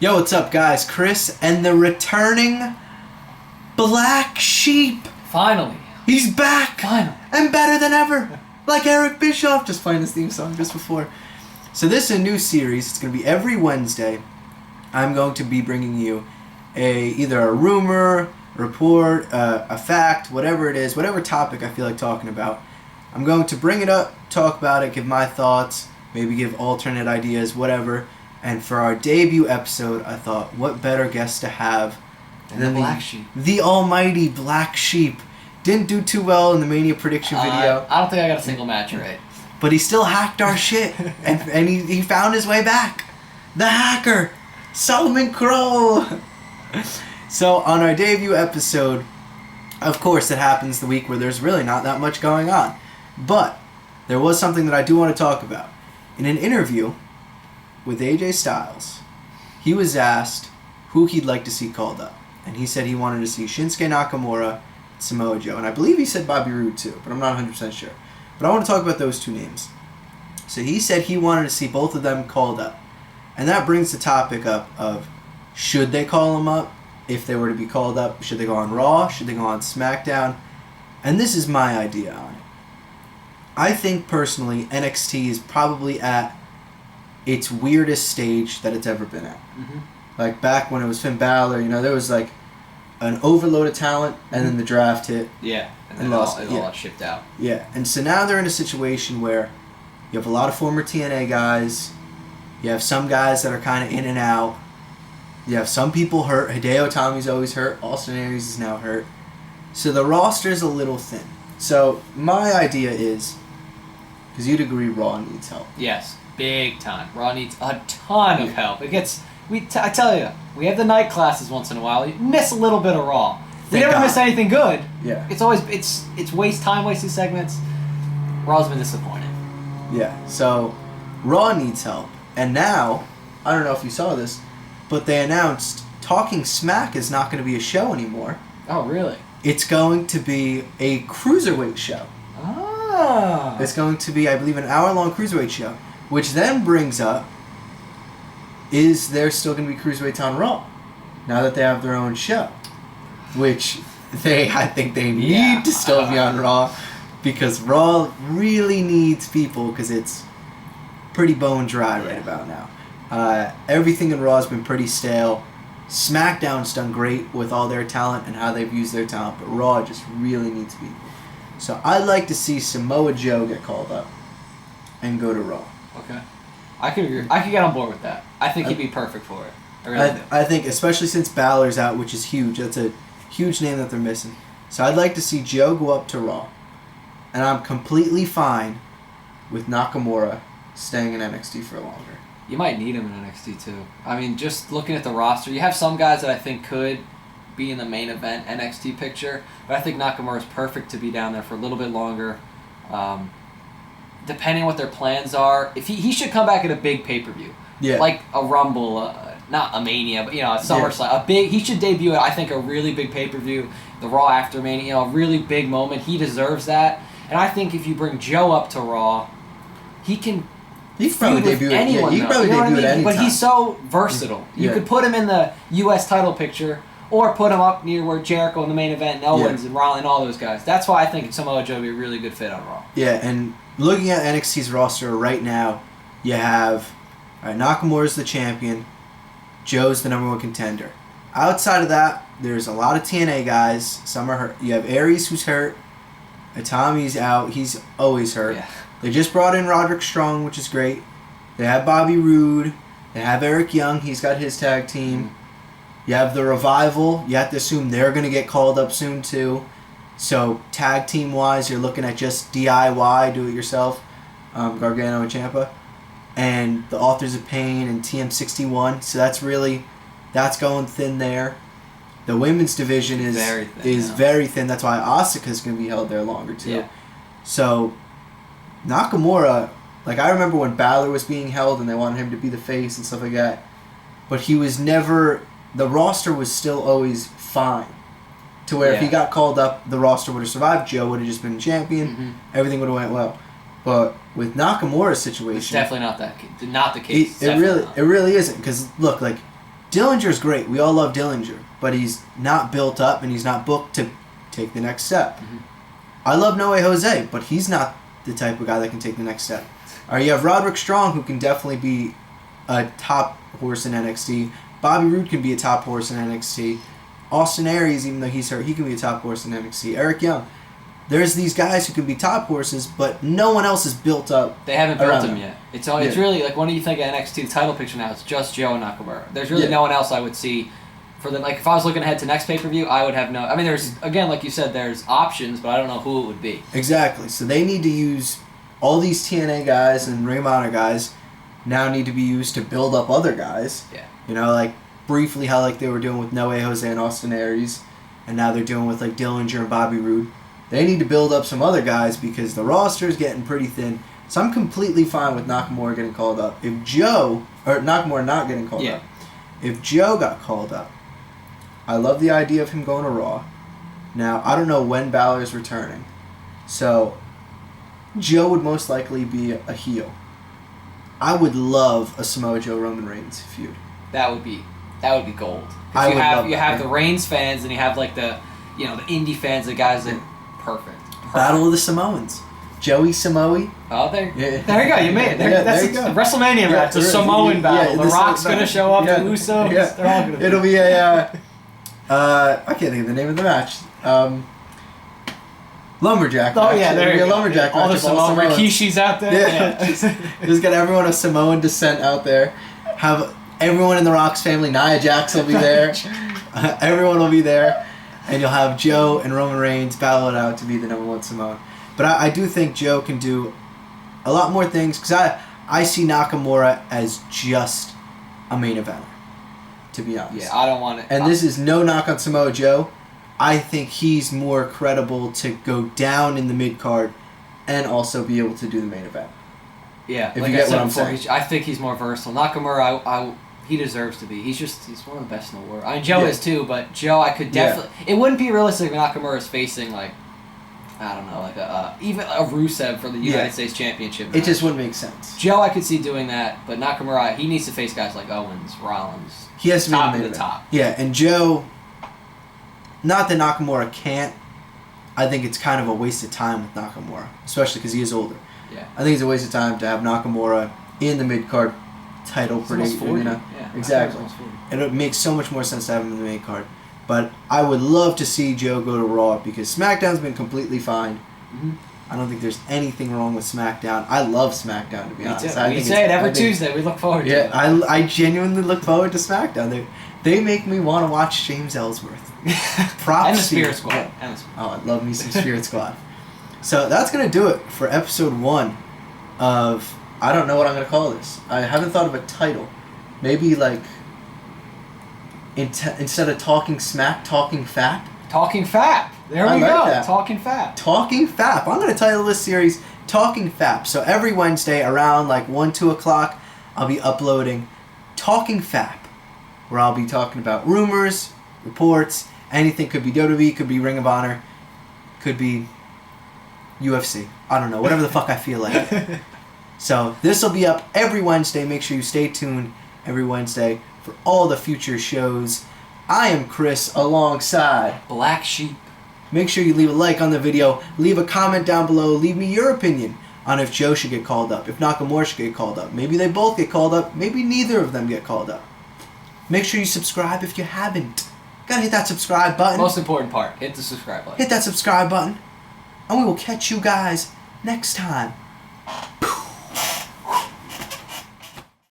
Yo, what's up, guys? Chris and the returning Black Sheep. Finally. He's back. Finally. And better than ever. Like Eric Bischoff, just playing his theme song just before. So this is a new series. It's going to be every Wednesday. I'm going to be bringing you either a rumor, report, a fact, whatever it is, whatever topic I feel like talking about. I'm going to bring it up, talk about it, give my thoughts, maybe give alternate ideas, whatever. And for our debut episode, I thought, what better guest to have than the Black Sheep. The almighty Black Sheep. Didn't do too well in the Mania prediction video. I don't think I got a single match right. But he still hacked our shit. and he found his way back. The hacker. Solomon Crow. So on our debut episode, of course it happens the week where there's really not that much going on. But there was something that I do want to talk about. In an interview with AJ Styles, he was asked who he'd like to see called up. And he said he wanted to see Shinsuke Nakamura, Samoa Joe. And I believe he said Bobby Roode too, but I'm not 100% sure. But I want to talk about those two names. So he said he wanted to see both of them called up. And that brings the topic up of, should they call them up? If they were to be called up, should they go on Raw? Should they go on SmackDown? And this is my idea on it. I think personally NXT is probably at its weirdest stage that it's ever been at. Mm-hmm. Like back when it was Finn Balor, there was like an overload of talent, and then the draft hit. Yeah, and then it all shipped out. Yeah, and so now they're in a situation where you have a lot of former TNA guys, you have some guys that are kind of in and out, you have some people hurt. Hideo Itami's always hurt, Austin Aries is now hurt. So the roster is a little thin. So my idea is, because you'd agree Raw needs help. Yes, big time. Raw needs a ton of help. I tell you, we have the night classes once in a while. You miss a little bit of Raw. We never miss anything good. Yeah. It's always it's wasting segments. Raw's been disappointed. Yeah. So Raw needs help, and now I don't know if you saw this, but they announced Talking Smack is not going to be a show anymore. Oh, really? It's going to be a cruiserweight show. Ah. It's going to be, I believe, an hour-long cruiserweight show, which then brings up, is there still going to be cruiserweights on Raw now that they have their own show? Which I think they need to still be on Raw, because Raw really needs people, because it's pretty bone dry right about now. Everything in Raw has been pretty stale. SmackDown's done great with all their talent and how they've used their talent, but Raw just really needs people. So I'd like to see Samoa Joe get called up and go to Raw. Okay. I could agree. I could get on board with that. I think he'd be perfect for it. I really do. I think, especially since Balor's out, which is huge. That's a huge name that they're missing. So I'd like to see Joe go up to Raw. And I'm completely fine with Nakamura staying in NXT for longer. You might need him in NXT too. I mean, just looking at the roster, you have some guys that I think could be in the main event NXT picture, but I think Nakamura is perfect to be down there for a little bit longer. Depending on what their plans are, if he should come back at a big pay-per-view. Yeah. Like a Rumble, not a Mania, but a SummerSlam. He should debut at, I think, a really big pay-per-view, the Raw after Mania, a really big moment. He deserves that. And I think if you bring Joe up to Raw, he can probably debut anyone. He probably debut at any But time. he's so versatile. You could put him in the U.S. title picture, or put him up near where Jericho in the main event, and Owens and Rollins and all those guys. That's why I think Samoa Joe would be a really good fit on Raw. Yeah, and looking at NXT's roster right now, you have Nakamura's the champion, Joe's the #1 contender. Outside of that, there's a lot of TNA guys. Some are hurt. You have Aries who's hurt. Itami's out. He's always hurt. Yeah. They just brought in Roderick Strong, which is great. They have Bobby Roode. They have Eric Young. He's got his tag team. You have the Revival. You have to assume they're going to get called up soon too. So tag team wise, you're looking at just DIY, do it yourself, Gargano and Ciampa, and the Authors of Pain and TM61. So that's going thin there. The women's division is very thin. That's why Asuka's going to be held there longer too. Yeah. So Nakamura, like I remember when Balor was being held and they wanted him to be the face and stuff like that, but he was never. The roster was still always fine. To where if he got called up, the roster would have survived. Joe would have just been champion. Mm-hmm. Everything would have went well. But with Nakamura's situation, it's definitely not the case. It really isn't. Because look, like Dillinger's great. We all love Dillinger, but he's not built up and he's not booked to take the next step. Mm-hmm. I love Noe Jose, but he's not the type of guy that can take the next step. Or you have Roderick Strong, who can definitely be a top horse in NXT. Bobby Roode can be a top horse in NXT. Austin Aries, even though he's hurt, he can be a top horse in NXT. Eric Young. There's these guys who can be top horses, but no one else is built up. They haven't built around them yet. It's really like, when do you think of NXT title picture now? It's just Joe Nakamura. There's really no one else I would see for the, like, if I was looking ahead to next pay-per-view, I would have no, I mean, there's, again, like you said, there's options, but I don't know who it would be. Exactly. So they need to use all these TNA guys and Ring of Honor guys now need to be used to build up other guys. Yeah. You know, like briefly how like they were doing with Noe Jose and Austin Aries, and now they're doing with like Dillinger and Bobby Roode. They need to build up some other guys because the roster is getting pretty thin. So I'm completely fine with Nakamura getting called up. If Nakamura not getting called up. If Joe got called up, I love the idea of him going to Raw. Now, I don't know when Balor's returning. So, Joe would most likely be a heel. I would love a Samoa Joe Roman Reigns feud. That would be gold. I would love you that, have the Reigns fans and you have like the the indie fans, the guys that perfect. Battle of the Samoans. Joey Samoa. Oh, there you go. You made it. That's there you go. a WrestleMania match. The Samoan battle. The Rock's going to show up. The Usos. Yeah. They're all going to. It'll be a. I can't think of the name of the match. Lumberjack. Oh yeah, there you go. A lumberjack all match. The Samoan Rikishi's out there. Yeah. Just get everyone of Samoan descent out there. Have everyone in the Rock's family. Nia Jax will be there. Everyone will be there. And you'll have Joe and Roman Reigns battle it out to be the number one Samoan. But I do think Joe can do a lot more things because I see Nakamura as just a main eventer, to be honest. Yeah, I don't want it. And this is no knock on Samoa Joe. I think he's more credible to go down in the mid-card and also be able to do the main event. Yeah, if you get what I'm saying. I think he's more versatile. Nakamura, he deserves to be. He's one of the best in the world. I mean, Joe is too, but Joe, I could definitely. Yeah. It wouldn't be realistic if Nakamura is facing like, I don't know, like even a Rusev for the United States Championship. It just wouldn't make sense. Joe, I could see doing that, but Nakamura, he needs to face guys like Owens, Rollins. He has to be top of the top. Yeah, and Joe. Not that Nakamura can't. I think it's kind of a waste of time with Nakamura, especially because he is older. Yeah. I think it's a waste of time to have Nakamura in the mid-card title prediction. Yeah, exactly. And it makes so much more sense to have him in the main card. But I would love to see Joe go to Raw because SmackDown's been completely fine. Mm-hmm. I don't think there's anything wrong with SmackDown. I love SmackDown, to be honest. We say it every Tuesday. We look forward to it. Yeah, I genuinely look forward to SmackDown. They make me want to watch James Ellsworth. Props and the Spirit Squad. Oh, I love me some Spirit Squad. So that's going to do it for episode 1 of... I don't know what I'm going to call this. I haven't thought of a title. Maybe like... instead of Talking Smack, Talking FAP? Talking FAP. There we go. That. Talking FAP. Talking FAP. I'm going to title this series Talking FAP. So every Wednesday around like 1, 2 o'clock, I'll be uploading Talking FAP, where I'll be talking about rumors, reports, anything. Could be WWE, could be Ring of Honor, could be UFC. I don't know. Whatever the fuck I feel like. So this will be up every Wednesday. Make sure you stay tuned every Wednesday for all the future shows. I am Chris alongside Black Sheep. Make sure you leave a like on the video. Leave a comment down below. Leave me your opinion on if Joe should get called up. If Nakamura should get called up. Maybe they both get called up. Maybe neither of them get called up. Make sure you subscribe if you haven't. Gotta hit that subscribe button. Most important part. Hit the subscribe button. Hit that subscribe button. And we will catch you guys next time.